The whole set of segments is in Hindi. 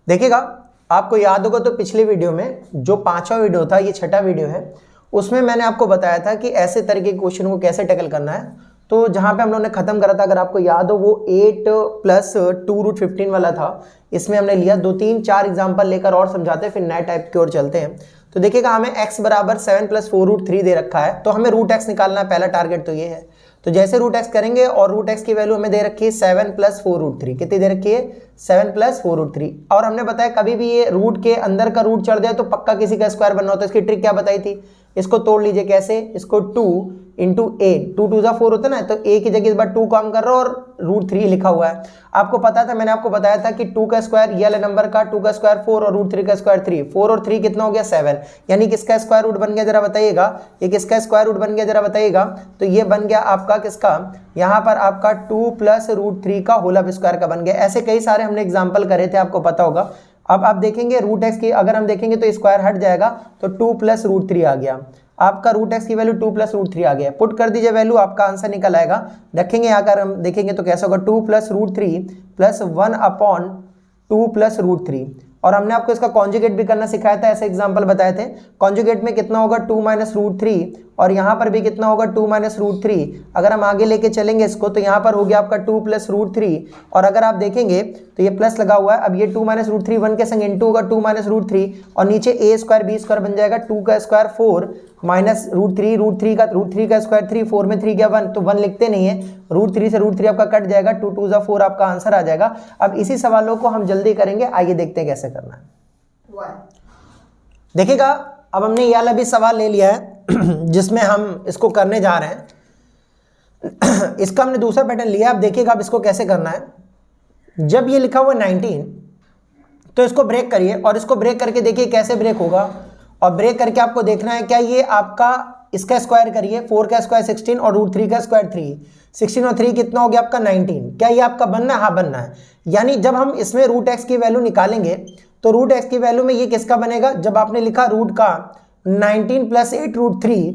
देखिएगा, आपको याद होगा तो पिछले वीडियो में जो 5वां वीडियो था, ये 6ठा वीडियो है, उसमें मैंने आपको बताया था कि ऐसे तरीके के क्वेश्चन को कैसे टैकल करना है। तो जहां पे हम लोगों ने खत्म करा था, अगर आपको याद हो, वो 8 + 2√15 वाला था। इसमें हमने लिया 2, 3, 4 एग्जाम्पल लेकर और समझाते हैं, फिर नए टाइप की ओर चलते हैं। तो देखिएगा, हमें x बराबर 7 + 4√3 दे रखा है, तो हमें √x निकालना है। पहला टारगेट तो ये है। तो जैसे √x करेंगे और √x की वैल्यू हमें दे रखी है 7 + 4√3। कितनी दे रखी है? 7 + 4√3। और हमने बताया कभी भी ये रूट के अंदर का रूट चढ़ जाए तो पक्का किसी का स्क्वायर बनना होता है। इसकी ट्रिक क्या बताई थी? इसको तोड़ लीजिए। कैसे? इसको 2 × a, 2 × 2 = 4 होता है ना, तो a की जगह इस बार 2 काम कर रहा हो और √3 लिखा हुआ है। आपको पता था, मैंने आपको बताया था कि 2 का स्क्वायर ये वाले नंबर का, 2 का स्क्वायर 4 और √3 का स्क्वायर 3। 4 और 3 कितना हो गया? 7। यानी किसका स्क्वायर रूट बन गया जरा बताइएगा? ये किसका स्क्वायर रूट बन गया जरा बताइएगा? तो ये बन गया आपका किसका? यहाँ पर आपका 2 + √3 का होल स्क्वायर का बन गया। ऐसे कई सारे हमने एग्जाम्पल करे थे, आपको पता होगा। अब आप देखेंगे √x की अगर हम देखेंगे तो स्क्वायर हट जाएगा, तो 2 + √3 आ गया। आपका √x की वैल्यू 2 + √3 आ गया। पुट कर दीजिए वैल्यू, आपका आंसर निकल आएगा। रखेंगे आकर हम देखेंगे तो कैसा होगा? 2 + √3 + 1/2 + √3। और हमने आपको इसका कॉन्जुगेट भी करना सिखाया था, ऐसे एग्जांपल बताए थे। कॉन्जुगेट में कितना होगा? 2 - √3, और यहाँ पर भी कितना होगा? 2 - √3। अगर हम आगे लेके चलेंगे इसको तो यहाँ पर हो गया आपका 2 + √3, और अगर आप देखेंगे तो ये प्लस लगा हुआ है। अब ये 2 - √3 1 के संग इंटू होगा 2 - √3, और नीचे a² b² बन जाएगा। 2 का स्क्वायर 4 माइनस √3, √3 का स्क्वायर 3, 4 में 3 गया 1, तो 1 लिखते नहीं है। √3 से √3 आपका कट जाएगा, 2 × 2 = 4 आपका आंसर आ जाएगा। अब इसी सवालों को हम जल्दी करेंगे, आइए देखते हैं कैसे करना है। देखिएगा, अब हमने ये वाला भी सवाल ले लिया है जिसमें हम इसको करने जा रहे हैं। इसका हमने दूसरा पैटर्न लिया। अब देखिएगा, अब इसको कैसे करना है। जब ये लिखा हुआ 19, तो इसको ब्रेक करिए, और इसको ब्रेक करके देखिए कैसे ब्रेक होगा। और ब्रेक करके आपको देखना है क्या ये आपका, इसका स्क्वायर करिए, 4 का स्क्वायर 16 और √3 का स्क्वायर 3। 16 और 3 कितना हो गया आपका? 19। क्या ये आपका बनना है? हाँ बनना है। यानी जब हम इसमें √x की वैल्यू निकालेंगे तो √x की वैल्यू में ये किसका बनेगा? जब आपने लिखा रूट का 19 + 8√3,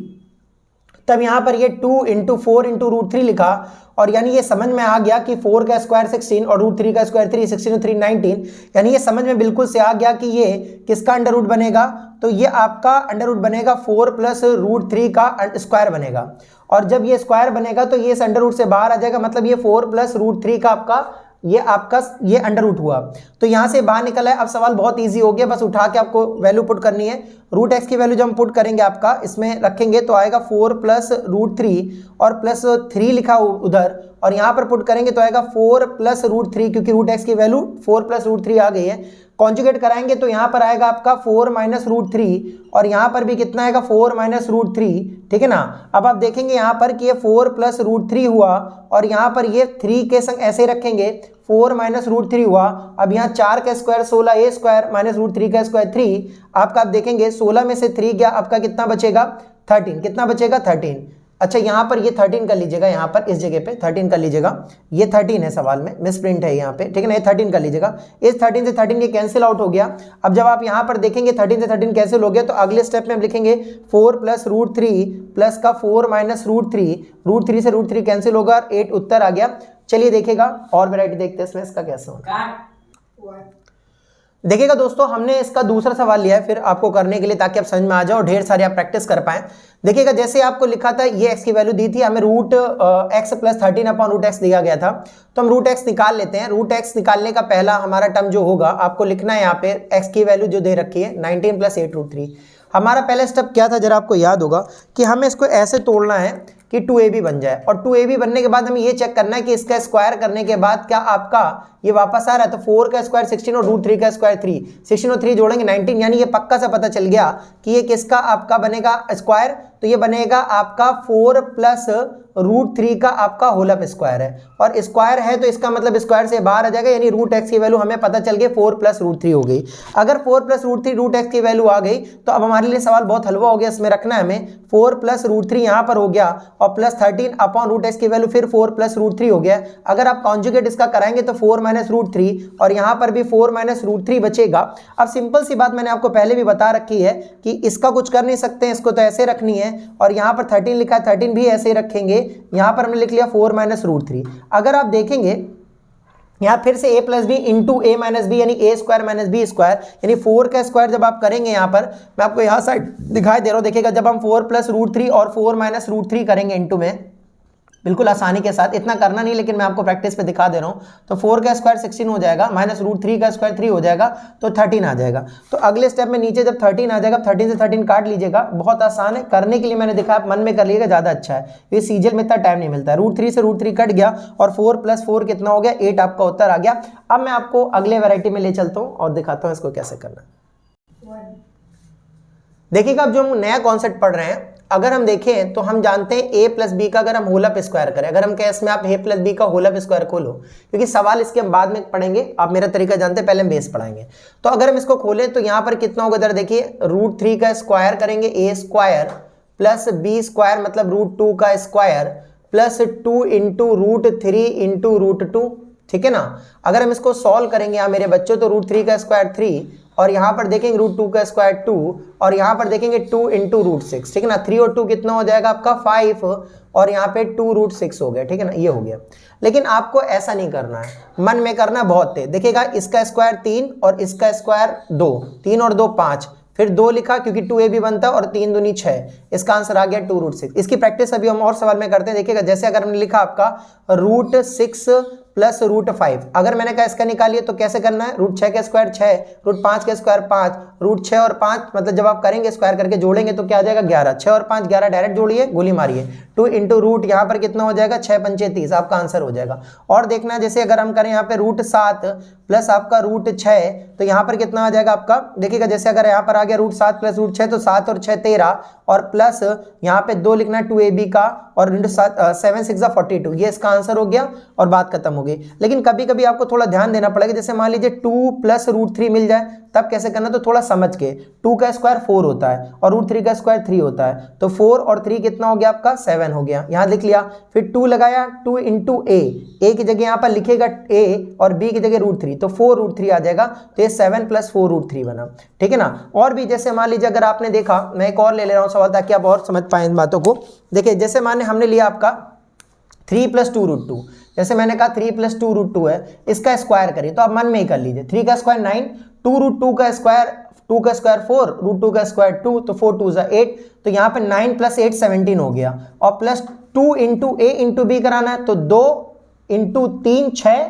तब यहां पर ये 2 × 4 × √3 लिखा, और यानी ये समझ में आ गया कि 4 का स्क्वायर 16 और √3 का स्क्वायर 3, 16 और 3 19। यानी ये समझ में बिल्कुल से आ गया कि ये किसका अंडर रूट बनेगा? तो ये आपका अंडर रूट बनेगा 4 + √3 का स्क्वायर बनेगा। और जब ये स्क्वायर बनेगा तो ये इस अंडर रूट से बाहर आ जाएगा, मतलब ये 4 + √3 का आपका ये अंडर रूट हुआ। तो यहां से बाहर निकला है। अब सवाल बहुत इजी हो गया, बस उठा के आपको वैल्यू पुट करनी है। √x की वैल्यू जब हम पुट करेंगे आपका इसमें रखेंगे तो आएगा 4 + √3 और +3 लिखा उधर, और यहां पर पुट करेंगे तो आएगा 4 + √3, क्योंकि √x की वैल्यू 4 + √3 आ गई है। कॉन्जुगेट कराएंगे तो यहां पर आएगा आपका 4 - √3, और यहां पर भी कितना आएगा? 4 - √3, ठीक है ना। अब आप देखेंगे यहां पर कि ये 4 + √3 हुआ, और यहां पर ये 3 के संग ऐसे रखेंगे, 4 - √3 हुआ। अब यहाँ 4 का स्क्वायर 16, a² - √3 का स्क्वायर 3। आपका आप देखेंगे 16 में से 3 गया, आपका कितना बचेगा? 13। कितना बचेगा? 13। अच्छा, यहाँ पर ये 13 कर लीजिएगा, यहाँ पर इस जगह पे 13 कर लीजिएगा। ये 13 है, सवाल में मिस प्रिंट है यहाँ पे, ठीक है ना। ये 13 कर लीजिएगा। इस 13 से 13 ये कैंसिल आउट हो गया। अब जब आप यहाँ पर देखेंगे 13 से 13 कैंसिल हो गया, तो अगले स्टेप में हम लिखेंगे 4 + √3 प्लस का 4 - √3, √3 से √3 कैंसिल होगा, 8 उत्तर आ गया। चलिए देखेगा और वैरायटी देखते हैं इसमें इसका कैसे होगा। देखिएगा दोस्तों, हमने इसका दूसरा सवाल लिया है फिर आपको करने के लिए, ताकि आप समझ में आ जाओ, ढेर सारे आप प्रैक्टिस कर पाएं। देखिएगा, जैसे आपको लिखा था ये x की वैल्यू दी थी, हमें √x + 13/√x दिया गया था, तो हम √x निकाल लेते हैं। √x निकालने का पहला हमारा टर्म जो होगा, आपको लिखना है यहाँ पे x की वैल्यू जो दे रखी है 19 + 8√3। हमारा पहला स्टेप क्या था जरा आपको याद होगा कि हमें इसको ऐसे तोड़ना है कि 2ab बन जाए, और 2ab बनने के बाद हमें ये चेक करना है कि इसका स्क्वायर करने के बाद क्या आपका ये वापस आ रहा है। तो 4 का स्क्वायर 16 और √3 का स्क्वायर 3, 16 और 3 जोड़ेंगे 19, यानी ये पक्का सा पता चल गया कि ये किसका आपका बनेगा स्क्वायर। तो ये बनेगा आपका 4 + √3 का आपका होल स्क्वायर है, और स्क्वायर है तो इसका मतलब स्क्वायर से बाहर आ जाएगा, यानी √x की वैल्यू हमें पता चल गई 4 + √3 हो गई। अगर 4 + √3 √x की वैल्यू आ गई तो अब हमारे लिए सवाल बहुत हलवा हो गया। इसमें रखना है हमें 4 + √3 यहाँ पर हो गया, और +13/√x की वैल्यू फिर 4 + √3 हो गया। अगर आप कॉन्जुगेट इसका कराएंगे तो 4 - √3, और यहाँ पर भी 4 - √3 बचेगा। अब सिंपल सी बात मैंने आपको पहले भी बता रखी है कि इसका कुछ कर नहीं सकते हैं, इसको तो ऐसे रखनी है, और यहाँ पर 13 लिखा है 13 भी ऐसे रखेंगे। यहाँ पर हमने लिख लिया 4 - √3। अगर आप देखेंगे यहाँ फिर से a plus B into A minus B यानी A square minus B square, यानी 4 का स्क्वायर जब आप करेंगे यहाँ पर, मैं आपको यहाँ साइड दिखाई दे रहा हूँ, देखिएगा जब हम 4 प्लस रूट 3 और 4 माइनस रूट 3 करेंगे इंटू में, बिल्कुल आसानी के साथ, इतना करना नहीं लेकिन मैं आपको प्रैक्टिस पे दिखा दे रहा हूँ। तो 4 का स्क्वायर 16 हो जाएगा, माइनस रूट 3 का स्क्वायर 3 हो जाएगा, तो 13 आ जाएगा। तो अगले स्टेप में नीचे जब 13 आ जाएगा, 13 से 13 काट लीजिएगा, बहुत आसान है करने के लिए, मैंने देखा आप मन में कर लीजिएगा ज़्यादा अच्छा है, ये सीजल में इतना टाइम नहीं मिलता है। रूट 3 से रूट 3 कट गया और 4 प्लस 4 कितना हो गया, 8 आपका उत्तर आ गया। अब मैं आपको अगले वैरायटी में ले चलता हूँ और दिखाता हूँ इसको कैसे करना है। देखिएगा अब जो हम नया कॉन्सेप्ट पढ़ रहे हैं, अगर हम देखें तो हम जानते हैं a प्लस बी का अगर हम होल अप स्क्वायर करें, अगर हम कहें इसमें आप a प्लस बी का होल अप स्क्वायर खोलो, क्योंकि सवाल इसके हम बाद में पढ़ेंगे, आप मेरा तरीका जानते हैं, पहले हम बेस पढ़ाएंगे। तो अगर हम इसको खोलें तो यहाँ पर कितना होगा, इधर देखिए रूट 3 का स्क्वायर करेंगे a square plus B square मतलब रूट 2 का square plus 2 into root 3 into root 2, ठीक है ना। अगर हम इसको सॉल्व करेंगे यहाँ मेरे बच्चों, तो रूट 3 का स्क्वायर 3 और यहाँ पर देखेंगे रूट 2 का स्क्वायर 2 और यहाँ पर देखेंगे 2 इंटू रूट 6, ठीक है ना। 3 और 2 कितना हो जाएगा आपका 5 और यहाँ पे 2 रूट 6 हो गया, ठीक है ना, ये हो गया। लेकिन आपको ऐसा नहीं करना है, मन में करना बहुत तेज। देखिएगा इसका स्क्वायर 3 और इसका स्क्वायर 2, 3 और 2 5, फिर 2 लिखा क्योंकि 2a भी बनता और 3 दूनी 6, इसका आंसर आ गया 2 रूट 6। इसकी प्रैक्टिस अभी हम और सवाल में करते हैं। देखिएगा जैसे अगर हमने लिखा आपका रूट 6 प्लस रूट 5, अगर मैंने कहा इसका निकालिए तो कैसे करना है, रूट 6 का स्क्वायर 6, रूट 5 का स्क्वायर 5, रूट 6 और 5 मतलब जब आप करेंगे स्क्वायर करके जोड़ेंगे तो क्या आ जाएगा 11, 6 और 5 11, डायरेक्ट जोड़िए गोली मारिए, 2 इंटू रूट यहाँ पर कितना हो जाएगा 6 पंचे 30, आपका आंसर हो जाएगा। और देखना है जैसे अगर हम करें यहाँ पे रूट 7 प्लस आपका रूट 6, तो यहाँ पर कितना आ जाएगा आपका, देखिएगा जैसे अगर यहाँ पर आ गया रूट 7 प्लस रूट 6 तो 7 और 6 13 और प्लस यहाँ पे 2 लिखना है 2ab का और इंटू 7 6 42, ये इसका आंसर हो गया और बात खत्म हो गई। लेकिन कभी कभी आपको थोड़ा ध्यान देना पड़ेगा, जैसे मान लीजिए 2 प्लस रूट 3 मिल जाए तब कैसे करना, तो थोड़ा समझ के, 2 का स्क्वायर 4 होता है और रूट 3 का स्क्वायर 3 होता है, तो 4 और 3 कितना हो गया आपका 7 हो गया, यहाँ लिख लिया। फिर 2 लगाया, 2 इंटू ए की जगह यहाँ पर लिखेगा a और b की जगह रूट 3, तो 4 रूट 3 आ जाएगा, तो ये 7 प्लस 4 रूट 3 बना, ठीक है ना। और भी जैसे मान लीजिए अगर आपने देखा, मैं एक और ले रहा हूँ सवाल ताकि आप और समझ पाए इन बातों को। देखिए जैसे माने हमने लिया आपका 3 प्लस 2 रूट 2, जैसे मैंने कहा 3 प्लस 2 रूट 2 है, इसका स्क्वायर करिए, तो आप मन में ही कर लीजिए। 3 का स्क्वायर 9, 2 रूट 2 का स्क्वायर 2 का स्क्वायर 4, रूट 2 का स्क्वायर 2, तो 4 2 8, तो यहाँ पे 9 प्लस 8 17 हो गया, और प्लस 2 इंटू ए इंटू बी कराना है, तो 2 इंटू 3 6,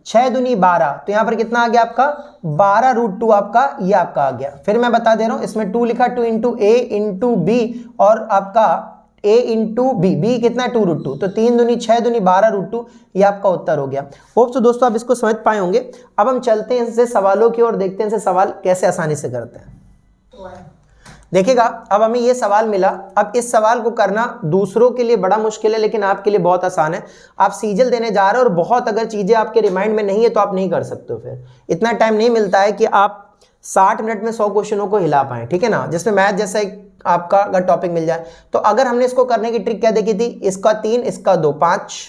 6 दूनी 12, तो यहाँ पर कितना आ गया आपका 12 रूट 2 आपका ये आपका आ गया। फिर मैं बता दे रहा हूँ, इसमें 2 लिखा, 2 इंटू ए इंटू बी और आपका a इंटू बी कितना 2 रूट 2, तो 3 दूनी 6 दूनी 12 रूट 2, ये आपका उत्तर हो गया। होप सो दोस्तों आप इसको समझ पाए होंगे। अब हम चलते हैं इनसे सवालों की ओर, देखते हैं इनसे सवाल कैसे आसानी से करते हैं। देखिएगा अब हमें ये सवाल मिला, अब इस सवाल को करना दूसरों के लिए बड़ा मुश्किल है लेकिन आपके लिए बहुत आसान है। आप सीजल देने जा रहे हो और बहुत अगर चीजें आपके रिमाइंड में नहीं है तो आप नहीं कर सकते हो, फिर इतना टाइम नहीं मिलता है कि आप 60 मिनट में 100 क्वेश्चनों को हिला पाए, ठीक है ना। जिसमें मैथ जैसा एक आपका अगर टॉपिक मिल जाए, तो अगर हमने इसको करने की ट्रिक क्या देखी थी, इसका 3 इसका 2 5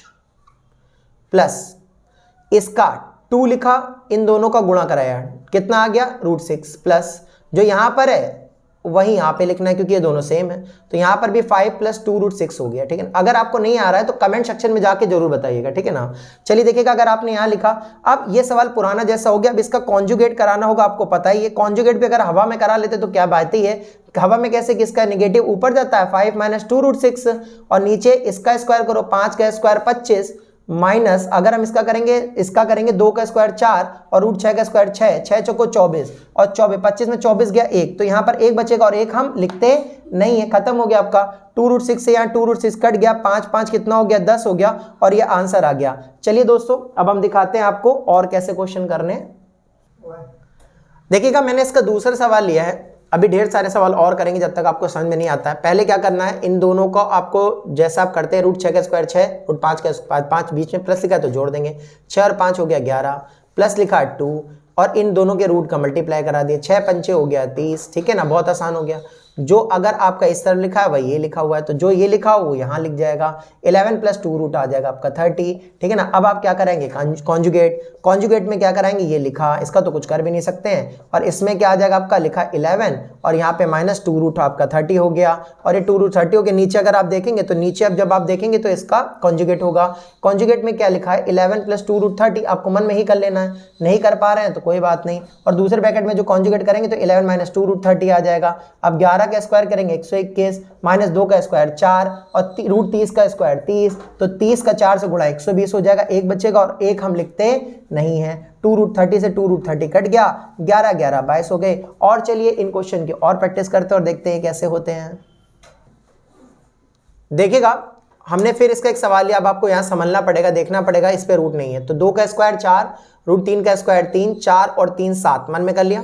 प्लस इसका 2 लिखा, इन दोनों का गुणा कराया, कितना आ गया रूट 6, प्लस जो यहां पर है वही यहाँ पे लिखना है क्योंकि ये दोनों सेम है, तो यहाँ पर भी 5 प्लस 2 रूट 6 हो गया, ठीक है। अगर आपको नहीं आ रहा है तो कमेंट सेक्शन में जाके जरूर बताइएगा, ठीक है ना। चलिए देखिएगा अगर आपने यहाँ लिखा, अब ये सवाल पुराना जैसा हो गया, अब इसका कॉन्जुगेट कराना होगा, आपको पता ही है कॉन्जुगेट भी अगर हवा में करा लेते तो क्या बात ही है, हवा में कैसे किसका नेगेटिव ऊपर जाता है 5 माइनस 2 रूट 6 और नीचे इसका स्क्वायर करो 5 का स्क्वायर 25 माइनस अगर हम इसका करेंगे 2 का स्क्वायर 4 और रूट 6 का स्क्वायर 6, 6 चौको 24 और 24 25 में 24 गया 1, तो यहाँ पर 1 बचेगा और 1 हम लिखते नहीं है, खत्म हो गया आपका 2 रूट 6 से यहाँ 2 रूट 6 कट गया, 5 5 कितना हो गया 10 हो गया और ये आंसर आ गया। चलिए दोस्तों अब हम दिखाते हैं आपको और कैसे क्वेश्चन करने। देखिएगा मैंने इसका दूसरा सवाल लिया है, अभी ढेर सारे सवाल और करेंगे जब तक आपको समझ में नहीं आता है। पहले क्या करना है, इन दोनों को आपको जैसा आप करते हैं रूट 6 का स्क्वायर 6, रूट 5 का स्क्वायर 5, बीच में प्लस लिखा है तो जोड़ देंगे, 6 और 5 हो गया 11, प्लस लिखा 2 और इन दोनों के रूट का मल्टीप्लाई करा दिए, 6 पंचे हो गया 30, ठीक है ना, बहुत आसान हो गया। जो अगर आपका इस तरह लिखा है वही ये लिखा हुआ है, तो जो ये लिखा हो वो यहाँ लिख जाएगा। 11 + 2 रूट आ जाएगा आपका 30, ठीक है ना। अब आप क्या करेंगे, कॉन्जुगेट में क्या कराएंगे, ये लिखा, इसका तो कुछ कर भी नहीं सकते हैं, और इसमें क्या आ जाएगा आपका, लिखा 11 और यहाँ पे -2 रूट आपका 30 हो गया, और ये 2 रूट 30 हो गया। नीचे अगर आप देखेंगे तो नीचे अब जब आप देखेंगे तो इसका कॉन्जुगेट होगा। कॉन्जुगेट में क्या लिखा है, 11 + 2 रूट 30, आपको मन में ही कर लेना है, नहीं कर पा रहे हैं तो कोई बात नहीं। और दूसरे ब्रैकेट में जो कॉन्जुगेट करेंगे तो 11 - 2 रूट 30 आ जाएगा। अब 11 का स्क्वायर करेंगे 121, -2 का स्क्वायर 4 और रूट 30 का स्क्वायर 30, तो 30 का 4 से गुणा 120 हो जाएगा, एक बचेगा और एक हम लिखते नहीं है। 2 रूट 30 से 2 रूट 30 कट गया, 11 11 22 हो गए। और चलिए इन क्वेश्चन की और प्रैक्टिस करते हैं और देखते हैं कैसे होते हैं। देखिएगा, हमने फिर इसका एक सवाल लिया, अब आपको यहाँ समझना पड़ेगा, देखना पड़ेगा, इस पे रूट नहीं है। तो 2 का स्क्वायर 4, रूट 3 का स्क्वायर 3, 4 और 3 7, मन में कर लिया।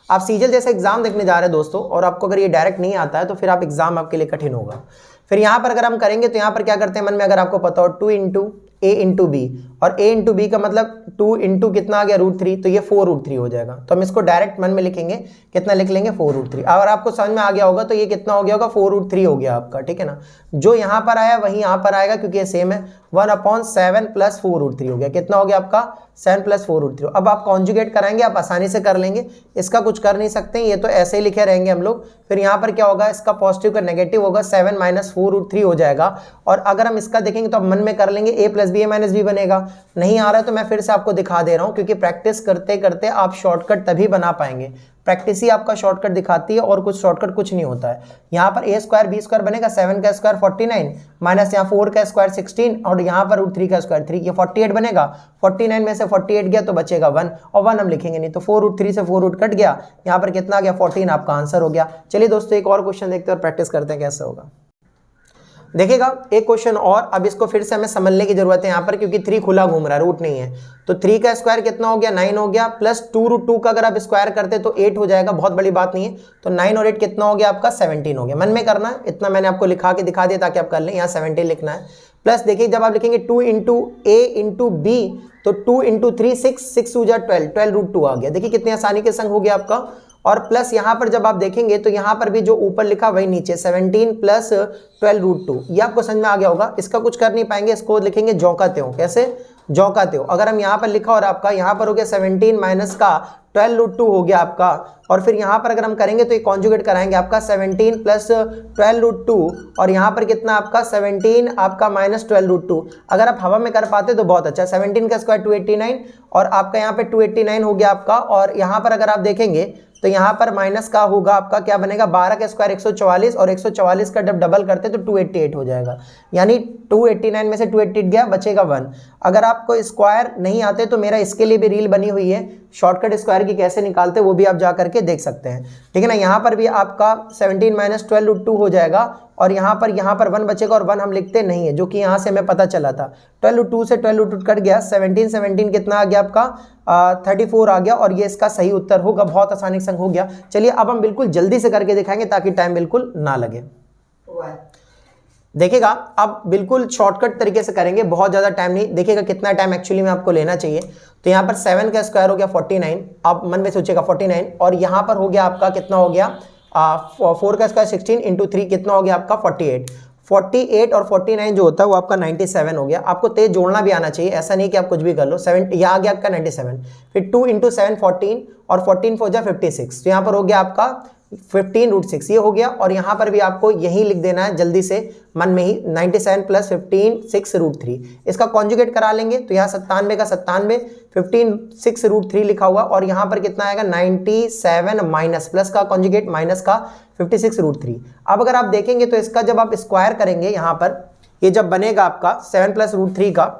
आप सीजल जैसे एग्जाम देखने जा रहे हैं दोस्तों, और आपको अगर ये डायरेक्ट नहीं आता है तो फिर आप एग्जाम आपके लिए कठिन होगा। फिर यहाँ पर अगर हम करेंगे तो यहाँ पर क्या करते हैं मन में, अगर आपको पता हो 2 × a × b, और a × b का मतलब 2 × कितना आ गया, √3, तो ये 4 √3 हो जाएगा। तो हम इसको डायरेक्ट मन में लिखेंगे, कितना लिख लेंगे, 4 √3। अगर आपको समझ में आ गया होगा तो ये कितना हो गया होगा, 4 √3 हो गया आपका, ठीक है ना। जो यहाँ पर आया वही यहाँ पर आएगा क्योंकि ये सेम है। 1/7 + 4 √3 हो गया, कितना हो गया आपका, 7 + 4 √3। अब आप कॉन्जुगेट कराएंगे, आप आसानी से कर लेंगे, इसका कुछ कर नहीं सकते, ये तो ऐसे ही लिखे रहेंगे हम लोग। फिर यहाँ पर क्या होगा, इसका पॉजिटिव का नेगेटिव होगा, 7 - 4 √3 हो जाएगा। और अगर हम इसका देखेंगे तो आप मन में कर लेंगे, a + b a - b बनेगा। नहीं आ रहा है तो मैं फिर से आपको दिखा दे रहा हूं, क्योंकि प्रैक्टिस करते करते आप शॉर्टकट तभी बना पाएंगे। प्रैक्टिस ही आपका शॉर्टकट दिखाती है, और कुछ शॉर्टकट कुछ नहीं होता है। यहाँ पर a स्क्वायर b स्क्वायर बनेगा, 7 का स्क्वायर 49 माइनस यहाँ 4 का स्क्वायर 16 और यहाँ पर √3 का स्क्वायर 3, ये 48 बनेगा। 49 में से 48 गया तो बचेगा 1, और 1 हम लिखेंगे नहीं, तो 4 √3 से 4 रूट कट गया, यहाँ पर कितना आ गया, 14 आपका आंसर हो गया। चलिए दोस्तों एक और क्वेश्चन देखते हैं और प्रैक्टिस करते हैं कैसे होगा। देखिएगा एक क्वेश्चन और, अब इसको फिर से हमें समझने की जरूरत है यहाँ पर, क्योंकि 3 खुला घूम रहा है, रूट नहीं है। तो 3 का स्क्वायर कितना हो गया, 9 हो गया, प्लस 2 √2 का अगर आप स्क्वायर करते तो 8 हो जाएगा, बहुत बड़ी बात नहीं है। तो 9 और 8 कितना हो गया आपका, 17 हो गया। मन में करना है, इतना मैंने आपको लिखा के दिखा दिया ताकि आप कर लें, यहाँ 17 लिखना है। प्लस देखिए जब आप लिखेंगे 2 × a × b, तो 2 × 3 6 हो जाए 12 √2 आ गया। देखिए कितनी आसानी के संग हो गया आपका। और प्लस यहाँ पर जब आप देखेंगे तो यहाँ पर भी जो ऊपर लिखा वही नीचे, 17 + 12 √2, ये आपको समझ में आ गया होगा। इसका कुछ कर नहीं पाएंगे, इसको लिखेंगे जौकाते हो। कैसे जौकाते हो, अगर हम यहाँ पर लिखा और आपका यहाँ पर हो गया 17 माइनस का 12 √2 हो गया आपका। और फिर यहाँ पर अगर हम करेंगे तो ये कॉन्जुगेट कराएंगे, आपका 17 + 12 √2 और यहाँ पर कितना आपका 17 आपका -12 √2। अगर आप हवा में कर पाते तो बहुत अच्छा। 17 का स्क्वायर 289 और आपका यहाँ पे 289 हो गया आपका। और यहाँ पर अगर आप देखेंगे तो यहाँ पर माइनस का होगा आपका, क्या बनेगा, 12 का स्क्वायर 144 और 144 का जब डबल करते तो 288 हो जाएगा। यानी 289 में से 288 गया, बचेगा 1। अगर आपको स्क्वायर नहीं आते तो मेरा इसके लिए भी रील बनी हुई है, शॉर्टकट स्क्वायर की कैसे निकालते, वो भी आप जा करके देख सकते हैं, ठीक है ना। यहाँ पर भी आपका 17 - 12 √2 हो जाएगा और यहाँ पर 1 बचेगा और 1 हम लिखते नहीं है, जो कि यहाँ से हमें पता चला था। 12 √2 से 12 √2 कट गया, 17 कितना आ गया आपका 34 आ गया, और ये इसका सही उत्तर होगा। बहुत आसानी से हो गया। चलिए अब हम बिल्कुल जल्दी से करके दिखाएंगे ताकि टाइम बिल्कुल ना लगे। देखिएगा अब बिल्कुल शॉर्टकट तरीके से करेंगे, बहुत ज़्यादा टाइम नहीं। देखिएगा कितना टाइम एक्चुअली में आपको लेना चाहिए। तो यहाँ पर 7 का स्क्वायर हो गया 49, आप मन में सोचिएगा 49, और यहाँ पर हो गया आपका कितना हो गया 4 का स्क्वायर 16 × 3 कितना हो गया आपका 48 और 49 जो होता है वो आपका 97 हो गया। आपको तेज जोड़ना भी आना चाहिए, ऐसा नहीं कि आप कुछ भी कर लो। 7 यहाँ आ गया आपका 97, फिर 2 × 7 14 और 14 4 जा 56, तो यहाँ पर हो गया आपका 15 √6 ये हो गया। और यहाँ पर भी आपको यही लिख देना है जल्दी से मन में ही, 97 + 15 6 √3। इसका कॉन्जुगेट करा लेंगे तो यहाँ 97 का 97 15 6 √3 लिखा हुआ, और यहाँ पर कितना आएगा 97 माइनस प्लस का कॉन्जुगेट माइनस का 56 √3। अब अगर आप देखेंगे तो इसका जब आप स्क्वायर करेंगे, यहाँ पर ये जब बनेगा आपका 7 + √3 का,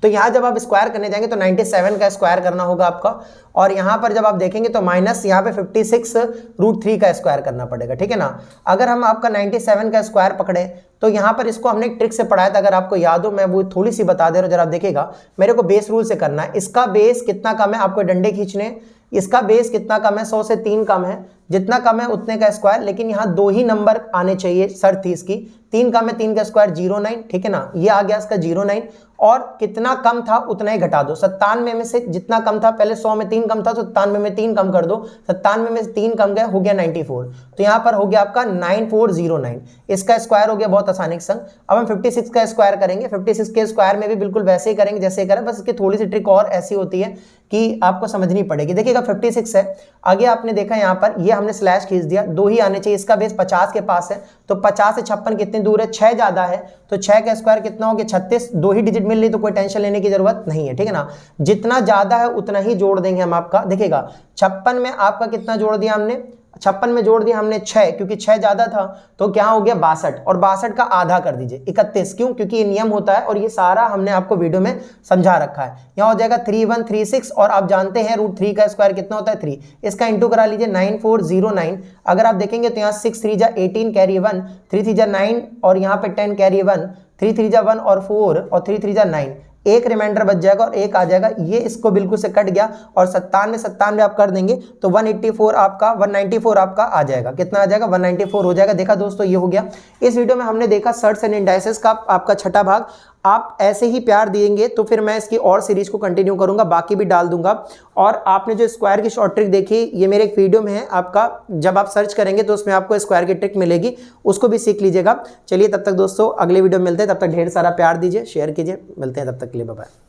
तो यहाँ जब आप स्क्वायर करने जाएंगे तो 97 का स्क्वायर करना होगा आपका। और यहाँ पर जब आप देखेंगे तो माइनस यहाँ पे 56 √3 का स्क्वायर करना पड़ेगा, ठीक है ना। अगर हम आपका 97 का स्क्वायर पकड़े तो यहाँ पर इसको हमने एक ट्रिक से पढ़ाया था, अगर आपको याद हो, मैं वो थोड़ी सी बता दे रहा हूँ, जरा आप देखिएगा। मेरे को बेस रूल से करना है। इसका बेस कितना कम है, आपको डंडे खींचने, इसका बेस कितना कम है, 100 से 3 कम है, जितना कम है उतने का स्क्वायर, लेकिन यहाँ 2 ही नंबर आने चाहिए, शर्त थी इसकी। 3 कम है 3 का स्क्वायर 09, ठीक है ना, ये आ गया इसका 09। और कितना कम था उतना ही घटा दो, 97 में से जितना कम था, पहले 100 में 3 कम था तो 97 में 3 कम कर दो, 97 में से 3 कम गया, हो गया 94। तो यहाँ पर हो गया आपका 9409, इसका स्क्वायर हो गया बहुत आसानी के संग। अब हम 56 का स्क्वायर करेंगे, 56 के स्क्वायर में भी बिल्कुल वैसे ही करेंगे जैसे करें, बस इसकी थोड़ी सी ट्रिक और ऐसी होती है कि आपको समझनी पड़ेगी। देखिएगा 56 है, आगे आपने देखा यहाँ पर ये हमने स्लैश खींच दिया, 2 ही आने चाहिए, इसका बेस 50 के पास है, तो 50 से 56 कितनी दूर है, 6 ज्यादा है, तो 6 का स्क्वायर कितना हो गया 36, 2 ही डिजिट मिल रही तो कोई टेंशन लेने की जरूरत नहीं है, ठीक है ना। जितना ज्यादा है उतना ही जोड़ देंगे हम आपका। देखिएगा 56 में आपका कितना जोड़ दिया हमने, 56 में जोड़ दिया हमने 6, क्योंकि 6 ज्यादा था तो क्या हो गया 62, और 62 का आधा कर दीजिए 31, क्यों, क्योंकि ये नियम होता है और ये सारा हमने आपको वीडियो में समझा रखा है। यहाँ हो जाएगा 3136, और आप जानते हैं √3 का स्क्वायर कितना होता है 3, इसका इंटू करा लीजिए 9409। अगर आप देखेंगे तो यहाँ 6 3 जा 18 कैरी 1, 3 3 जा 9 और यहाँ पे 10 कैरी 1, 3 3 जा 1 और 4 और 3 3 जा 9, एक रिमाइंडर बच जाएगा और एक आ जाएगा, ये इसको बिल्कुल से कट गया, और 97 आप कर देंगे तो 194 आपका 194 आपका आ जाएगा, कितना आ जाएगा 194 हो जाएगा। देखा दोस्तों, ये हो गया। इस वीडियो में हमने देखा सर्ट्स एंड इंडाइसेस का आपका छठा भाग। आप ऐसे ही प्यार दिएंगे तो फिर मैं इसकी और सीरीज को कंटिन्यू करूंगा, बाकी भी डाल दूंगा। और आपने जो स्क्वायर की शॉर्ट ट्रिक देखी, ये मेरे एक वीडियो में है आपका, जब आप सर्च करेंगे तो उसमें आपको स्क्वायर की ट्रिक मिलेगी, उसको भी सीख लीजिएगा। चलिए तब तक दोस्तों अगले वीडियो में मिलते हैं, तब तक ढेर सारा प्यार दीजिए, शेयर कीजिए, मिलते हैं तब तक के लिए, बाय बाय।